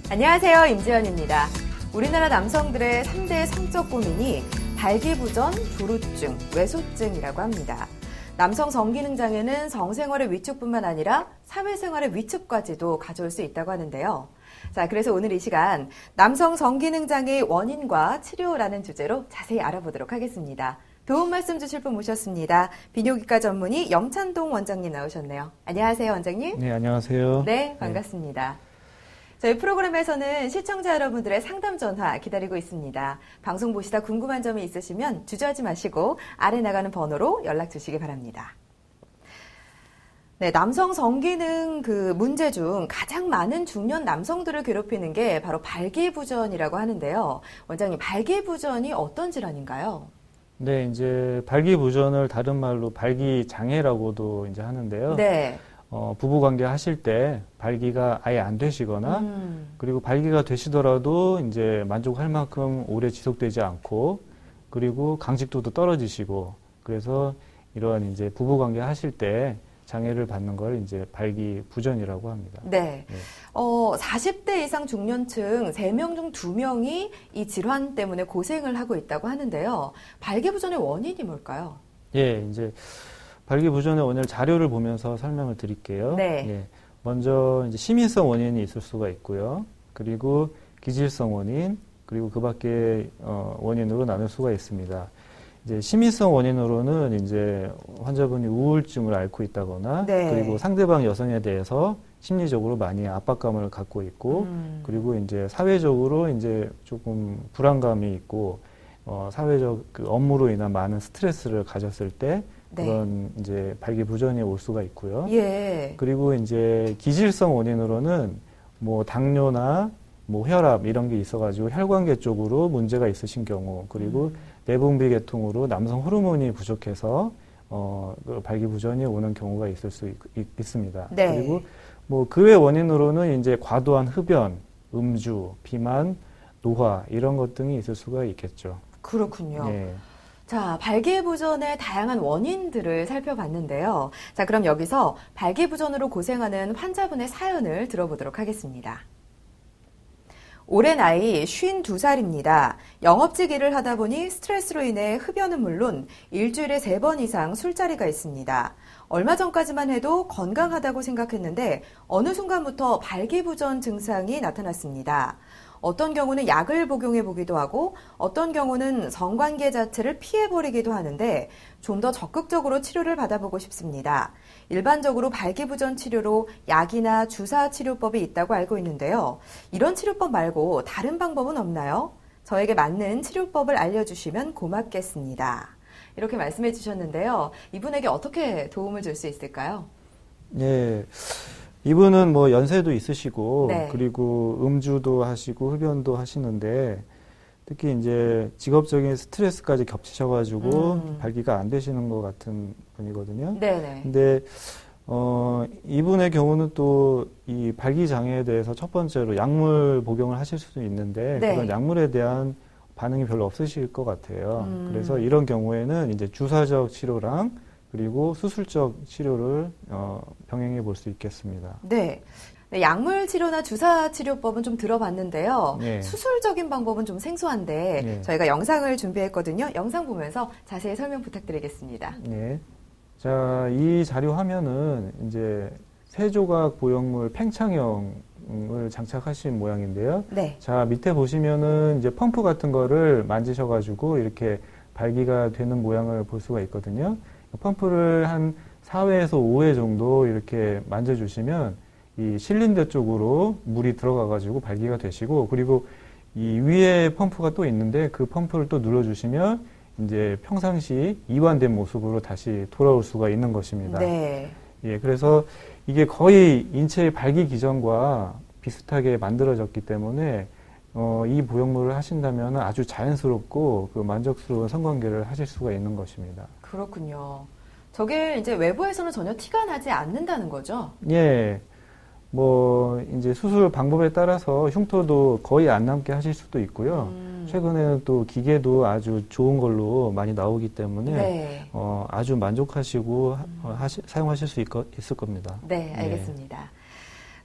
안녕하세요. 임지연입니다. 우리나라 남성들의 3대 성적 고민이 발기부전, 조루증, 외소증이라고 합니다. 남성 성기능 장애는 성생활의 위축뿐만 아니라 사회생활의 위축까지도 가져올 수 있다고 하는데요. 자, 그래서 오늘 이 시간 남성 성기능 장애의 원인과 치료라는 주제로 자세히 알아보도록 하겠습니다. 도움 말씀 주실 분 모셨습니다. 비뇨기과 전문의 염찬동 원장님 나오셨네요. 안녕하세요, 원장님. 네, 안녕하세요. 네, 반갑습니다. 저희 프로그램에서는 시청자 여러분들의 상담 전화 기다리고 있습니다. 방송 보시다 궁금한 점이 있으시면 주저하지 마시고 아래 나가는 번호로 연락 주시기 바랍니다. 네, 남성 성기능 문제 중 가장 많은 중년 남성들을 괴롭히는 게 바로 발기부전이라고 하는데요. 원장님, 발기부전이 어떤 질환인가요? 네, 이제 발기부전을 다른 말로 발기장애라고도 이제 하는데요. 네. 부부관계 하실 때 발기가 아예 안 되시거나 그리고 발기가 되시더라도 이제 만족할 만큼 오래 지속되지 않고 그리고 강직도도 떨어지시고 그래서 이러한 이제 부부관계 하실 때 장애를 받는 걸 이제 발기부전이라고 합니다. 네. 40대 이상 중년층 3명 중 2명이 이 질환 때문에 고생을 하고 있다고 하는데요. 발기부전의 원인이 뭘까요? 예, 이제 발기부전의 원인을 자료를 보면서 설명을 드릴게요. 네. 예, 먼저 이제 심인성 원인이 있을 수가 있고요. 그리고 기질성 원인, 그리고 그 밖에 원인으로 나눌 수가 있습니다. 이제 심인성 원인으로는 이제 환자분이 우울증을 앓고 있다거나, 네. 그리고 상대방 여성에 대해서 심리적으로 많이 압박감을 갖고 있고, 그리고 이제 사회적으로 이제 조금 불안감이 있고, 사회적 업무로 인한 많은 스트레스를 가졌을 때 그런 이제 발기부전이 올 수가 있고요. 예. 그리고 이제 기질성 원인으로는 뭐 당뇨나 뭐 혈압 이런 게 있어가지고 혈관계 쪽으로 문제가 있으신 경우, 그리고 내분비 계통으로 남성 호르몬이 부족해서 그 발기부전이 오는 경우가 있을 수 있습니다. 네. 그리고 뭐 그 외 원인으로는 이제 과도한 흡연, 음주, 비만, 노화 이런 것 등이 있을 수가 있겠죠. 그렇군요. 네. 자, 발기부전의 다양한 원인들을 살펴봤는데요. 자, 그럼 여기서 발기부전으로 고생하는 환자분의 사연을 들어보도록 하겠습니다. 올해 나이 52살입니다. 영업직 일을 하다 보니 스트레스로 인해 흡연은 물론 일주일에 3번 이상 술자리가 있습니다. 얼마 전까지만 해도 건강하다고 생각했는데 어느 순간부터 발기부전 증상이 나타났습니다. 어떤 경우는 약을 복용해 보기도 하고 어떤 경우는 성관계 자체를 피해버리기도 하는데 좀 더 적극적으로 치료를 받아보고 싶습니다. 일반적으로 발기부전 치료로 약이나 주사 치료법이 있다고 알고 있는데요. 이런 치료법 말고 다른 방법은 없나요? 저에게 맞는 치료법을 알려주시면 고맙겠습니다. 이렇게 말씀해 주셨는데요. 이분에게 어떻게 도움을 줄 수 있을까요? 네. 이분은 뭐 연세도 있으시고, 네. 그리고 음주도 하시고, 흡연도 하시는데, 특히 이제 직업적인 스트레스까지 겹치셔가지고, 발기가 안 되시는 것 같은 분이거든요. 네네. 근데, 이분의 경우는 또 이 발기 장애에 대해서 첫 번째로 약물 복용을 하실 수도 있는데, 네. 그런 약물에 대한 반응이 별로 없으실 것 같아요. 그래서 이런 경우에는 이제 주사적 치료랑 그리고 수술적 치료를 병행해 볼 수 있겠습니다. 네. 약물 치료나 주사 치료법은 좀 들어봤는데요. 네. 수술적인 방법은 좀 생소한데 네. 저희가 영상을 준비했거든요. 영상 보면서 자세히 설명 부탁드리겠습니다. 네. 자, 이 자료 화면은 이제 세조각 보형물 팽창형을 장착하신 모양인데요. 네. 자, 밑에 보시면은 이제 펌프 같은 거를 만지셔가지고 이렇게 발기가 되는 모양을 볼 수가 있거든요. 펌프를 한 4회에서 5회 정도 이렇게 만져주시면 이 실린더 쪽으로 물이 들어가가지고 발기가 되시고, 그리고 이 위에 펌프가 또 있는데 그 펌프를 또 눌러주시면 이제 평상시 이완된 모습으로 다시 돌아올 수가 있는 것입니다. 네. 예, 그래서 이게 거의 인체의 발기 기전과 비슷하게 만들어졌기 때문에 이 보형물을 하신다면 아주 자연스럽고 그 만족스러운 성관계를 하실 수가 있는 것입니다. 그렇군요. 저게 이제 외부에서는 전혀 티가 나지 않는다는 거죠? 예. 뭐 이제 수술 방법에 따라서 흉터도 거의 안 남게 하실 수도 있고요. 최근에는 또 기계도 아주 좋은 걸로 많이 나오기 때문에 네. 아주 만족하시고 사용하실 수 있을 겁니다. 네, 알겠습니다.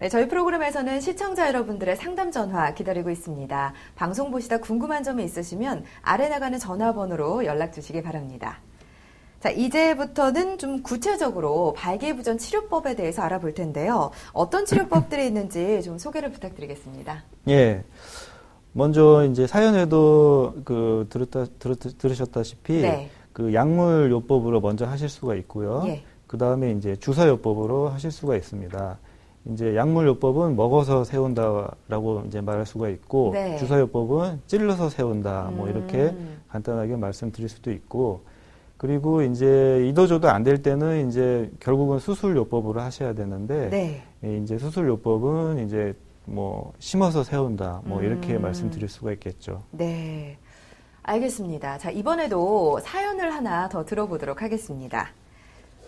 네, 저희 프로그램에서는 시청자 여러분들의 상담 전화 기다리고 있습니다. 방송 보시다 궁금한 점이 있으시면 아래 나가는 전화번호로 연락 주시기 바랍니다. 자, 이제부터는 좀 구체적으로 발기부전 치료법에 대해서 알아볼 텐데요. 어떤 치료법들이 있는지 좀 소개를 부탁드리겠습니다. 예. 먼저 이제 사연에도 들으셨다시피 네. 그 약물요법으로 먼저 하실 수가 있고요. 예. 그 다음에 이제 주사요법으로 하실 수가 있습니다. 이제 약물요법은 먹어서 세운다라고 이제 말할 수가 있고, 네. 주사요법은 찔러서 세운다, 뭐 이렇게 간단하게 말씀드릴 수도 있고, 그리고 이제 이도저도 안 될 때는 이제 결국은 수술요법으로 하셔야 되는데, 네. 이제 수술요법은 이제 뭐 심어서 세운다, 뭐 이렇게 말씀드릴 수가 있겠죠. 네. 알겠습니다. 자, 이번에도 사연을 하나 더 들어보도록 하겠습니다.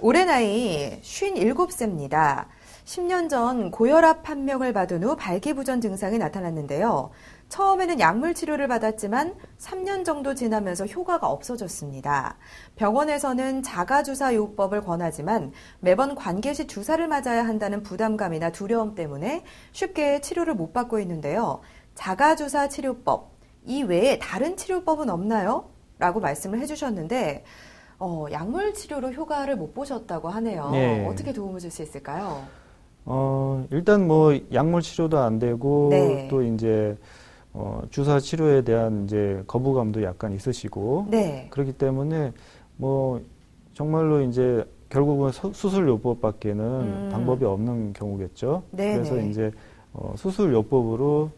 올해 나이 57세입니다. 10년 전 고혈압 판명을 받은 후 발기부전 증상이 나타났는데요. 처음에는 약물 치료를 받았지만 3년 정도 지나면서 효과가 없어졌습니다. 병원에서는 자가주사 요법을 권하지만 매번 관계 시 주사를 맞아야 한다는 부담감이나 두려움 때문에 쉽게 치료를 못 받고 있는데요. 자가주사 치료법, 이 외에 다른 치료법은 없나요? 라고 말씀을 해주셨는데 약물 치료로 효과를 못 보셨다고 하네요. 네. 어떻게 도움을 줄 수 있을까요? 일단 뭐 약물 치료도 안 되고 네. 또 이제 주사 치료에 대한 이제 거부감도 약간 있으시고 네. 그렇기 때문에 뭐 정말로 이제 결국은 수술요법밖에는 방법이 없는 경우겠죠. 네네. 그래서 이제 수술요법으로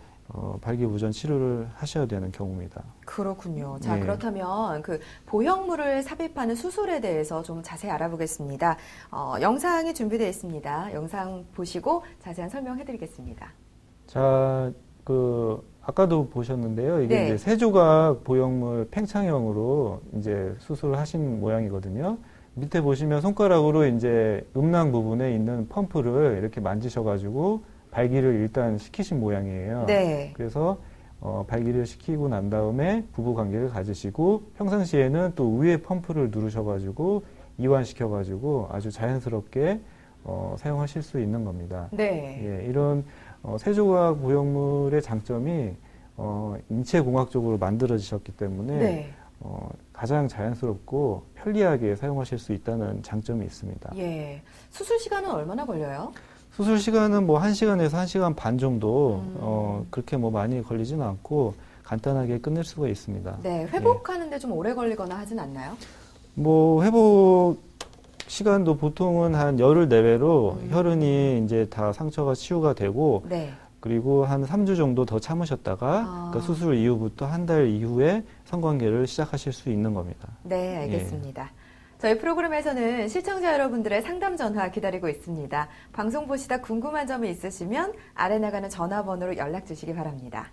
발기부전 치료를 하셔야 되는 경우입니다. 그렇군요. 자, 네. 그렇다면 그 보형물을 삽입하는 수술에 대해서 좀 자세히 알아보겠습니다. 영상이 준비되어 있습니다. 영상 보시고 자세한 설명해드리겠습니다. 자, 아까도 보셨는데요. 이게 네. 이제 세조각 보형물 팽창형으로 이제 수술을 하신 모양이거든요. 밑에 보시면 손가락으로 이제 음낭 부분에 있는 펌프를 이렇게 만지셔가지고 발기를 일단 시키신 모양이에요. 네. 그래서 발기를 시키고 난 다음에 부부 관계를 가지시고 평상시에는 또 위에 펌프를 누르셔가지고 이완시켜가지고 아주 자연스럽게 사용하실 수 있는 겁니다. 네. 예, 이런 세조각 보형물의 장점이 인체공학적으로 만들어지셨기 때문에 네. 가장 자연스럽고 편리하게 사용하실 수 있다는 장점이 있습니다. 예. 수술 시간은 얼마나 걸려요? 수술 시간은 뭐 1시간에서 1시간 반 정도 그렇게 뭐 많이 걸리지는 않고 간단하게 끝낼 수가 있습니다. 네. 회복하는데 좀 오래 걸리거나 하진 않나요? 뭐 회복 시간도 보통은 한 열흘 내외로 혈흔이 이제 다 상처가 치유가 되고 네. 그리고 한 3주 정도 더 참으셨다가 그러니까 수술 이후부터 한 달 이후에 성관계를 시작하실 수 있는 겁니다. 네, 알겠습니다. 저희 프로그램에서는 시청자 여러분들의 상담 전화 기다리고 있습니다. 방송 보시다 궁금한 점이 있으시면 아래 나가는 전화번호로 연락 주시기 바랍니다.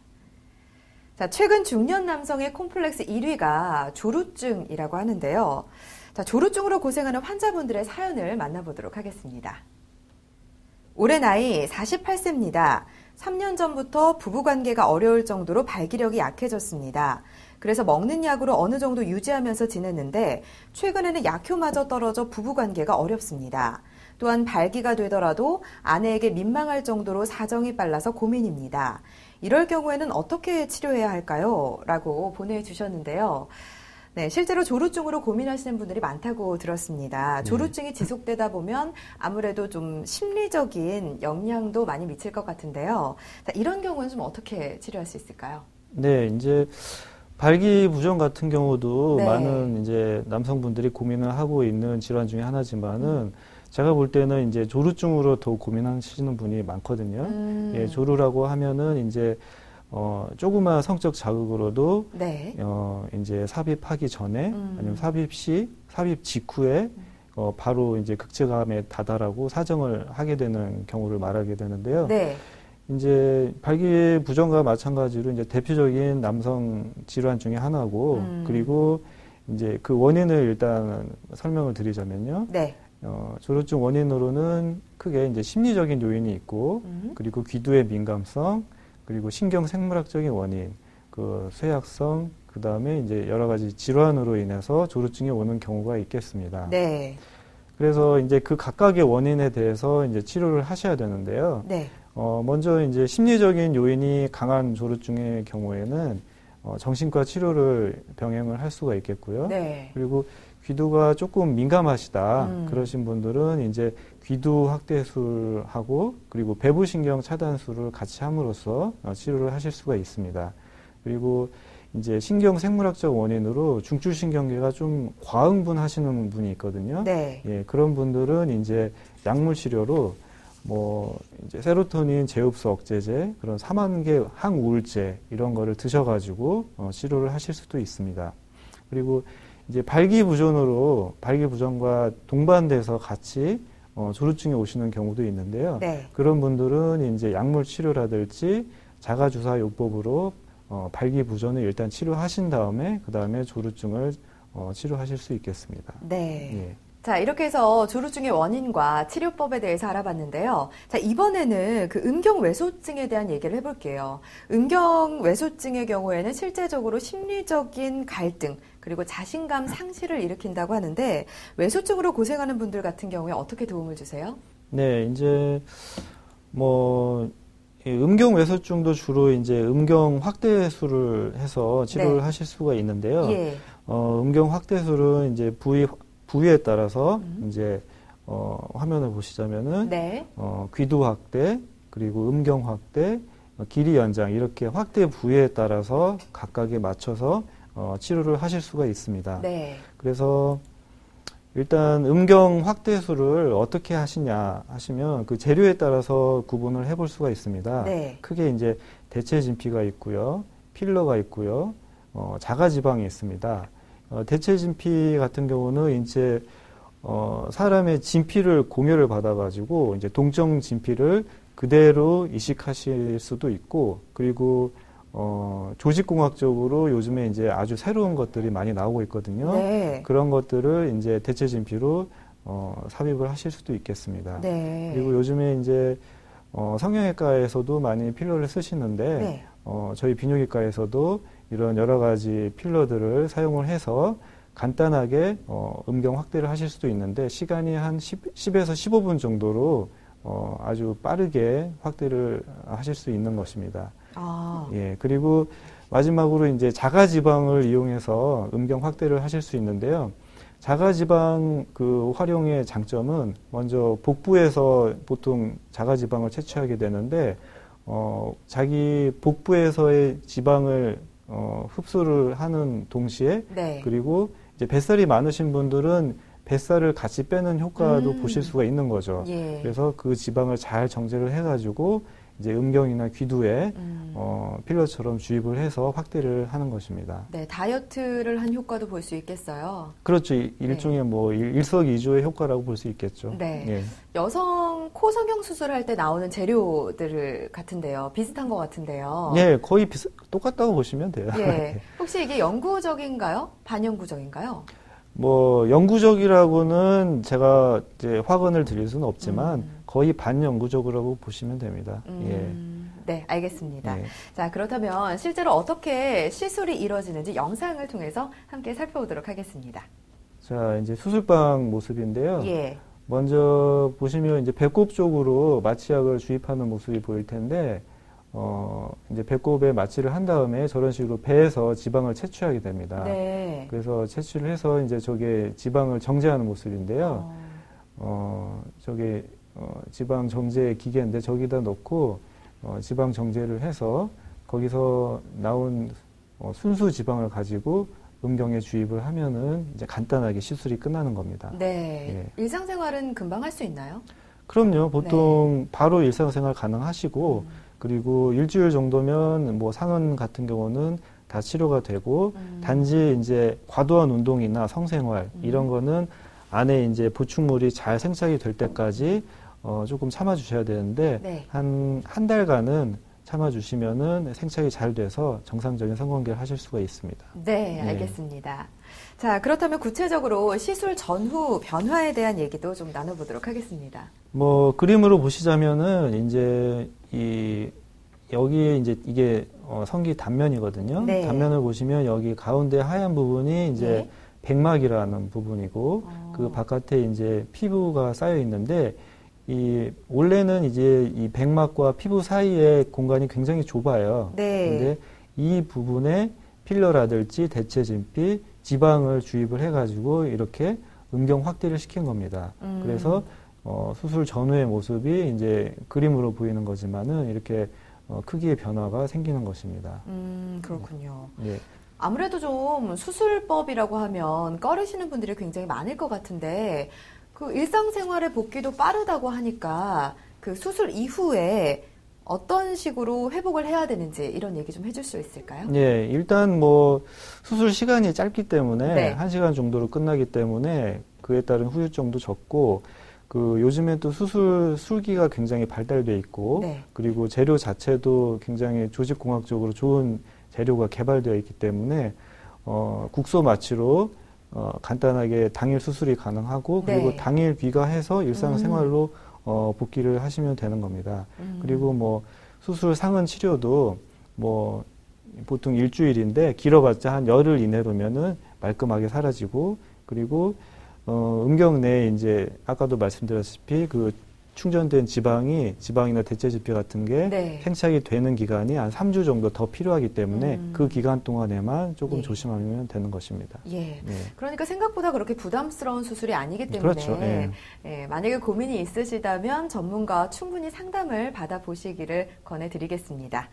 자, 최근 중년 남성의 콤플렉스 1위가 조루증이라고 하는데요. 자, 조루증으로 고생하는 환자분들의 사연을 만나보도록 하겠습니다. 올해 나이 48세입니다. 3년 전부터 부부관계가 어려울 정도로 발기력이 약해졌습니다. 그래서 먹는 약으로 어느 정도 유지하면서 지냈는데 최근에는 약효마저 떨어져 부부관계가 어렵습니다. 또한 발기가 되더라도 아내에게 민망할 정도로 사정이 빨라서 고민입니다. 이럴 경우에는 어떻게 치료해야 할까요? 라고 보내주셨는데요. 네, 실제로 조루증으로 고민하시는 분들이 많다고 들었습니다. 조루증이 지속되다 보면 아무래도 좀 심리적인 영향도 많이 미칠 것 같은데요. 자, 이런 경우는 좀 어떻게 치료할 수 있을까요? 네, 이제 발기부전 같은 경우도 네. 많은 이제 남성분들이 고민을 하고 있는 질환 중에 하나지만은 제가 볼 때는 이제 조루증으로 더 고민하시는 분이 많거든요. 예, 조루라고 하면은 이제 조그마한 성적 자극으로도 네. 이제 삽입하기 전에 아니면 삽입 시, 삽입 직후에 바로 이제 극체감에 다다라고 사정을 하게 되는 경우를 말하게 되는데요. 네. 이제 발기부전과 마찬가지로 이제 대표적인 남성 질환 중에 하나고 그리고 이제 그 원인을 일단 설명을 드리자면요. 네. 조루증 원인으로는 크게 이제 심리적인 요인이 있고 그리고 귀두의 민감성 그리고 신경 생물학적인 원인, 그 쇠약성, 그 다음에 이제 여러 가지 질환으로 인해서 조루증이 오는 경우가 있겠습니다. 네. 그래서 이제 그 각각의 원인에 대해서 이제 치료를 하셔야 되는데요. 네. 먼저 이제 심리적인 요인이 강한 조루증의 경우에는 정신과 치료를 병행을 할 수가 있겠고요. 네. 그리고 귀두가 조금 민감하시다 그러신 분들은 이제 귀두 확대술하고 그리고 배부신경 차단술을 같이 함으로써 치료를 하실 수가 있습니다. 그리고 이제 신경 생물학적 원인으로 중추신경계가 좀 과흥분하시는 분이 있거든요. 네. 예, 그런 분들은 이제 약물 치료로 뭐 이제 세로토닌 제흡수 억제제, 그런 삼환계 항우울제 이런 거를 드셔가지고 치료를 하실 수도 있습니다. 그리고 이제 발기부전과 동반돼서 같이 조루증이 오시는 경우도 있는데요. 네. 그런 분들은 이제 약물 치료라든지 자가주사 요법으로 발기부전을 일단 치료하신 다음에 그 다음에 조루증을 치료하실 수 있겠습니다. 네. 예. 자, 이렇게 해서 조루증의 원인과 치료법에 대해서 알아봤는데요. 자, 이번에는 그 음경외소증에 대한 얘기를 해볼게요. 음경외소증의 경우에는 실제적으로 심리적인 갈등, 그리고 자신감 상실을 일으킨다고 하는데, 외소증으로 고생하는 분들 같은 경우에 어떻게 도움을 주세요? 네, 이제, 이 음경외소증도 주로 이제 음경 확대술을 해서 치료를 네. 하실 수가 있는데요. 예. 음경 확대술은 이제 부위에 따라서 이제 화면을 보시자면은 네. 귀두 확대 그리고 음경 확대 길이 연장 이렇게 확대 부위에 따라서 각각에 맞춰서 치료를 하실 수가 있습니다. 네. 그래서 일단 음경 확대술을 어떻게 하시냐 하시면 그 재료에 따라서 구분을 해볼 수가 있습니다. 네. 크게 이제 대체 진피가 있고요, 필러가 있고요, 자가지방이 있습니다. 대체 진피 같은 경우는 이제 사람의 진피를 공여를 받아가지고 이제 동적 진피를 그대로 이식하실 수도 있고, 그리고 조직공학적으로 요즘에 이제 아주 새로운 것들이 많이 나오고 있거든요. 네. 그런 것들을 이제 대체 진피로 삽입을 하실 수도 있겠습니다. 네. 그리고 요즘에 이제 성형외과에서도 많이 필러를 쓰시는데 네. 저희 비뇨기과에서도 이런 여러 가지 필러들을 사용을 해서 간단하게 음경 확대를 하실 수도 있는데 시간이 한 10에서 15분 정도로 아주 빠르게 확대를 하실 수 있는 것입니다. 아. 예, 그리고 마지막으로 이제 자가지방을 이용해서 음경 확대를 하실 수 있는데요. 자가지방 그 활용의 장점은 먼저 복부에서 보통 자가지방을 채취하게 되는데 자기 복부에서의 지방을 흡수를 하는 동시에 네. 그리고 이제 뱃살이 많으신 분들은 뱃살을 같이 빼는 효과도 보실 수가 있는 거죠. 예. 그래서 그 지방을 잘 정제를 해가지고 이제 음경이나 귀두에 필러처럼 주입을 해서 확대를 하는 것입니다. 네, 다이어트를 한 효과도 볼 수 있겠어요. 그렇죠. 일종의 뭐 일석이조의 효과라고 볼 수 있겠죠. 네. 예. 여성 코 성형 수술할 때 나오는 재료들 같은데요. 비슷한 것 같은데요. 예, 거의 똑같다고 보시면 돼요. 예. 혹시 이게 영구적인가요? 반영구적인가요? 뭐 영구적이라고는 제가 이제 확언을 드릴 수는 없지만 거의 반영구적이라고 보시면 됩니다. 네, 알겠습니다. 예. 자, 그렇다면 실제로 어떻게 시술이 이루어지는지 영상을 통해서 함께 살펴보도록 하겠습니다. 자, 이제 수술방 모습인데요. 예. 먼저 보시면 이제 배꼽 쪽으로 마취약을 주입하는 모습이 보일 텐데, 이제 배꼽에 마취를 한 다음에 저런 식으로 배에서 지방을 채취하게 됩니다. 네. 그래서 채취를 해서 이제 저게 지방을 정제하는 모습인데요. 저게 지방 정제 기계인데 저기다 넣고 지방 정제를 해서 거기서 나온 순수 지방을 가지고 음경에 주입을 하면은 이제 간단하게 시술이 끝나는 겁니다. 네. 예. 일상생활은 금방 할 수 있나요? 그럼요. 보통 바로 일상생활 가능하시고 그리고 일주일 정도면 뭐 상흔 같은 경우는 다 치료가 되고 단지 이제 과도한 운동이나 성생활 이런 거는 안에 이제 보충물이 잘 생착이 될 때까지 조금 참아 주셔야 되는데 네. 한 달간은 참아 주시면은 생착이 잘 돼서 정상적인 성관계를 하실 수가 있습니다. 네, 예. 알겠습니다. 자, 그렇다면 구체적으로 시술 전후 변화에 대한 얘기도 좀 나눠보도록 하겠습니다. 뭐 그림으로 보시자면은 이제 여기에 이제 이게 성기 단면이거든요. 네. 단면을 보시면 여기 가운데 하얀 부분이 이제 네. 백막이라는 부분이고 그 바깥에 이제 피부가 쌓여 있는데 원래는 이제 이 백막과 피부 사이의 공간이 굉장히 좁아요. 네. 근데 이 부분에 필러라든지 대체 진피, 지방을 주입을 해가지고 이렇게 음경 확대를 시킨 겁니다. 그래서 수술 전후의 모습이 이제 그림으로 보이는 거지만은 이렇게 크기의 변화가 생기는 것입니다. 그렇군요. 네. 아무래도 좀 수술법이라고 하면 꺼리시는 분들이 굉장히 많을 것 같은데 그 일상생활의 복귀도 빠르다고 하니까 그 수술 이후에 어떤 식으로 회복을 해야 되는지 이런 얘기 좀 해줄 수 있을까요? 예, 일단 뭐 수술 시간이 짧기 때문에 네. 1시간 정도로 끝나기 때문에 그에 따른 후유증도 적고 그 요즘에 또 수술 술기가 굉장히 발달돼 있고 네. 그리고 재료 자체도 굉장히 조직공학적으로 좋은 재료가 개발되어 있기 때문에 국소 마취로 간단하게 당일 수술이 가능하고 그리고 네. 당일 귀가해서 일상생활로 복귀를 하시면 되는 겁니다. 그리고 뭐 수술 상흔 치료도 뭐 보통 일주일인데 길어봤자 한 열흘 이내로면은 말끔하게 사라지고 그리고 음경 내에 이제 아까도 말씀드렸다시피 그 충전된 지방이나 대체 진피 같은 게 네. 생착이 되는 기간이 한 3주 정도 더 필요하기 때문에 그 기간 동안에만 조금 예. 조심하면 되는 것입니다. 예. 네. 그러니까 생각보다 그렇게 부담스러운 수술이 아니기 때문에 그렇죠. 예. 예, 만약에 고민이 있으시다면 전문가와 충분히 상담을 받아보시기를 권해드리겠습니다.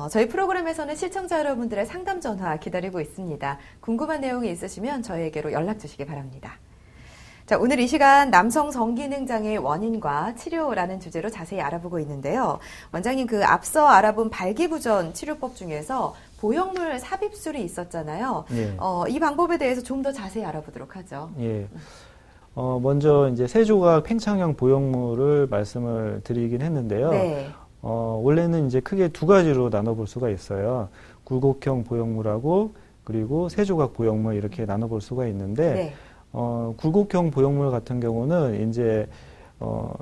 저희 프로그램에서는 시청자 여러분들의 상담 전화 기다리고 있습니다. 궁금한 내용이 있으시면 저희에게로 연락 주시기 바랍니다. 자, 오늘 이 시간 남성 성기능장애 원인과 치료라는 주제로 자세히 알아보고 있는데요. 원장님, 그 앞서 알아본 발기부전 치료법 중에서 보형물 삽입술이 있었잖아요. 예. 이 방법에 대해서 좀 더 자세히 알아보도록 하죠. 예. 먼저 이제 세조각 팽창형 보형물을 말씀을 드리긴 했는데요. 네. 원래는 이제 크게 두 가지로 나눠볼 수가 있어요. 굴곡형 보형물하고 그리고 세조각 보형물 이렇게 나눠볼 수가 있는데 네. 굴곡형 보형물 같은 경우는 이제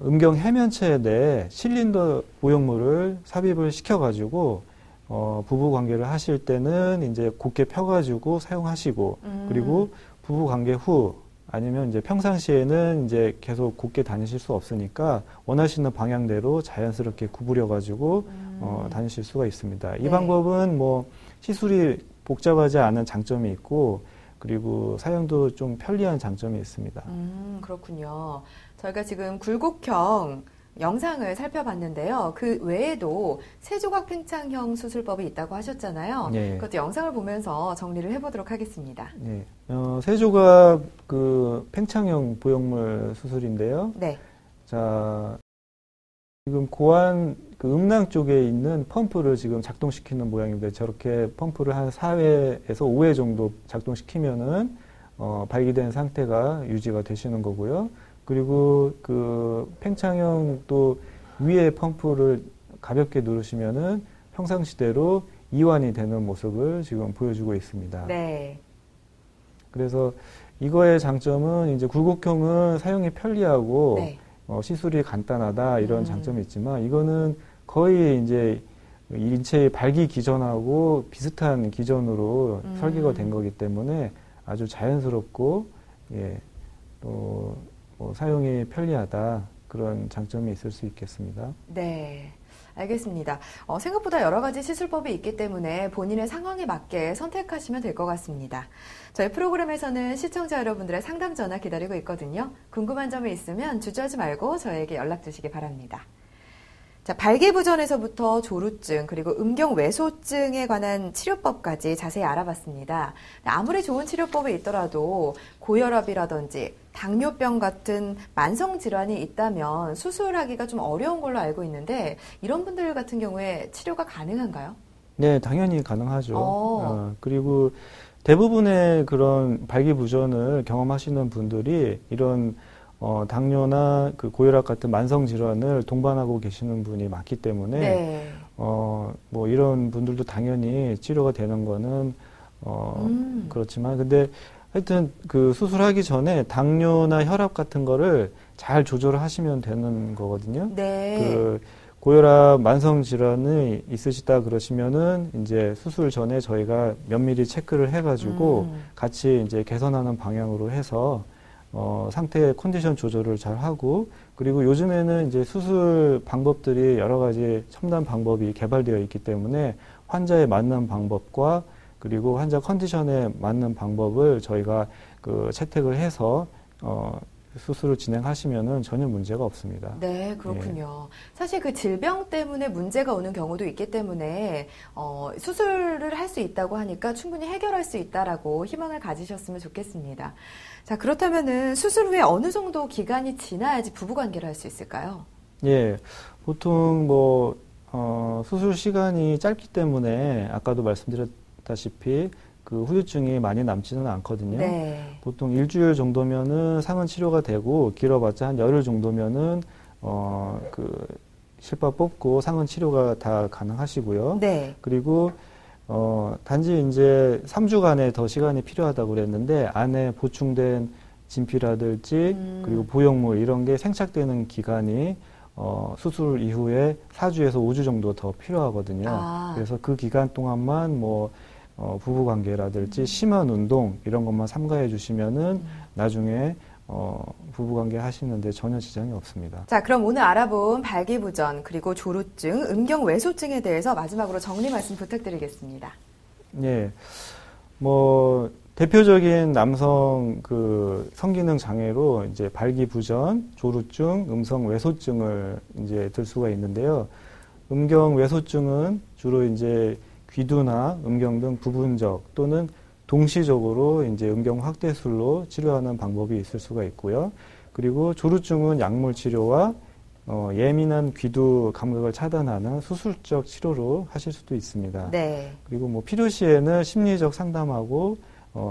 음경 해면체에 대해 실린더 보형물을 삽입을 시켜가지고 부부 관계를 하실 때는 이제 곧게 펴가지고 사용하시고 그리고 부부 관계 후 아니면 이제 평상시에는 이제 계속 곧게 다니실 수 없으니까 원하시는 방향대로 자연스럽게 구부려가지고 다니실 수가 있습니다. 이 네. 방법은 뭐 시술이 복잡하지 않은 장점이 있고 그리고 사용도 좀 편리한 장점이 있습니다. 그렇군요. 저희가 지금 굴곡형 영상을 살펴봤는데요. 그 외에도 세조각 팽창형 수술법이 있다고 하셨잖아요. 네. 그것도 영상을 보면서 정리를 해보도록 하겠습니다. 네. 세조각 그 팽창형 보형물 수술인데요. 네. 자, 지금 고안 그 음낭 쪽에 있는 펌프를 지금 작동시키는 모양인데 저렇게 펌프를 한 4회에서 5회 정도 작동시키면은 발기된 상태가 유지가 되시는 거고요. 그리고 그 팽창형 또 위에 펌프를 가볍게 누르시면은 평상시대로 이완이 되는 모습을 지금 보여주고 있습니다. 네. 그래서 이거의 장점은 이제 굴곡형은 사용이 편리하고 네. 시술이 간단하다 이런 장점이 있지만 이거는 거의 이제 인체의 발기 기전하고 비슷한 기전으로 설계가 된 거기 때문에 아주 자연스럽고 예, 또 사용이 편리하다 그런 장점이 있을 수 있겠습니다. 네. 알겠습니다. 생각보다 여러 가지 시술법이 있기 때문에 본인의 상황에 맞게 선택하시면 될 것 같습니다. 저희 프로그램에서는 시청자 여러분들의 상담 전화 기다리고 있거든요. 궁금한 점이 있으면 주저하지 말고 저에게 연락 주시기 바랍니다. 자, 발기부전에서부터 조루증 그리고 음경외소증에 관한 치료법까지 자세히 알아봤습니다. 아무리 좋은 치료법이 있더라도 고혈압이라든지 당뇨병 같은 만성 질환이 있다면 수술하기가 좀 어려운 걸로 알고 있는데 이런 분들 같은 경우에 치료가 가능한가요? 네, 당연히 가능하죠. 그리고 대부분의 그런 발기부전을 경험하시는 분들이 이런 당뇨나 그 고혈압 같은 만성 질환을 동반하고 계시는 분이 많기 때문에 네. 뭐 이런 분들도 당연히 치료가 되는 거는 그렇지만 근데 하여튼 그 수술하기 전에 당뇨나 혈압 같은 거를 잘 조절을 하시면 되는 거거든요. 네. 그 고혈압 만성 질환이 있으시다 그러시면은 이제 수술 전에 저희가 면밀히 체크를 해가지고 같이 이제 개선하는 방향으로 해서 상태 컨디션 조절을 잘 하고 그리고 요즘에는 이제 수술 방법들이 여러 가지 첨단 방법이 개발되어 있기 때문에 환자에 맞는 방법과 그리고 환자 컨디션에 맞는 방법을 저희가 그 채택을 해서 수술을 진행하시면은 전혀 문제가 없습니다. 네, 그렇군요. 사실 그 질병 때문에 문제가 오는 경우도 있기 때문에 수술을 할 수 있다고 하니까 충분히 해결할 수 있다라고 희망을 가지셨으면 좋겠습니다. 자, 그렇다면은 수술 후에 어느 정도 기간이 지나야지 부부관계를 할 수 있을까요? 예, 보통 뭐 수술 시간이 짧기 때문에 아까도 말씀드렸다시피 그 후유증이 많이 남지는 않거든요. 네. 보통 일주일 정도면은 상흔 치료가 되고 길어봤자 한 열흘 정도면은 그 실밥 뽑고 상흔 치료가 다 가능하시고요. 네. 그리고 단지 이제 3주간의 더 시간이 필요하다고 그랬는데 안에 보충된 진피라든지 그리고 보형물 이런 게 생착되는 기간이 수술 이후에 4주에서 5주 정도 더 필요하거든요. 그래서 그 기간 동안만 뭐 부부관계라든지 심한 운동 이런 것만 삼가해 주시면은 나중에 부부관계 하시는데 전혀 지장이 없습니다. 자, 그럼 오늘 알아본 발기부전 그리고 조루증, 음경외소증에 대해서 마지막으로 정리 말씀 부탁드리겠습니다. 예, 뭐 대표적인 남성 그 성기능 장애로 이제 발기부전, 조루증, 음성외소증을 이제 들 수가 있는데요. 음경외소증은 주로 이제 귀두나 음경 등 부분적 또는 동시적으로 이제 음경 확대술로 치료하는 방법이 있을 수가 있고요. 그리고 조루증은 약물 치료와 예민한 귀두 감각을 차단하는 수술적 치료로 하실 수도 있습니다. 네. 그리고 뭐 필요시에는 심리적 상담하고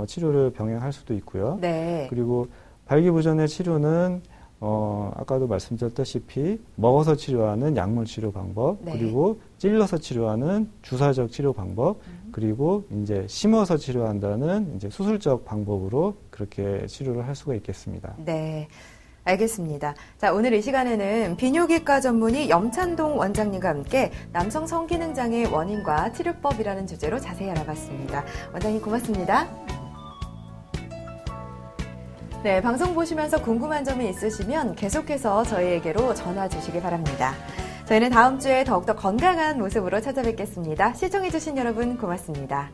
치료를 병행할 수도 있고요. 네. 그리고 발기부전의 치료는 아까도 말씀드렸다시피 먹어서 치료하는 약물 치료 방법, 네. 그리고 찔러서 치료하는 주사적 치료 방법, 그리고 이제 심어서 치료한다는 이제 수술적 방법으로 그렇게 치료를 할 수가 있겠습니다. 네. 알겠습니다. 자, 오늘 이 시간에는 비뇨기과 전문의 염찬동 원장님과 함께 남성 성기능장애 원인과 치료법이라는 주제로 자세히 알아봤습니다. 원장님 고맙습니다. 네, 방송 보시면서 궁금한 점이 있으시면 계속해서 저희에게로 전화 주시기 바랍니다. 저희는 다음 주에 더욱더 건강한 모습으로 찾아뵙겠습니다. 시청해주신 여러분 고맙습니다.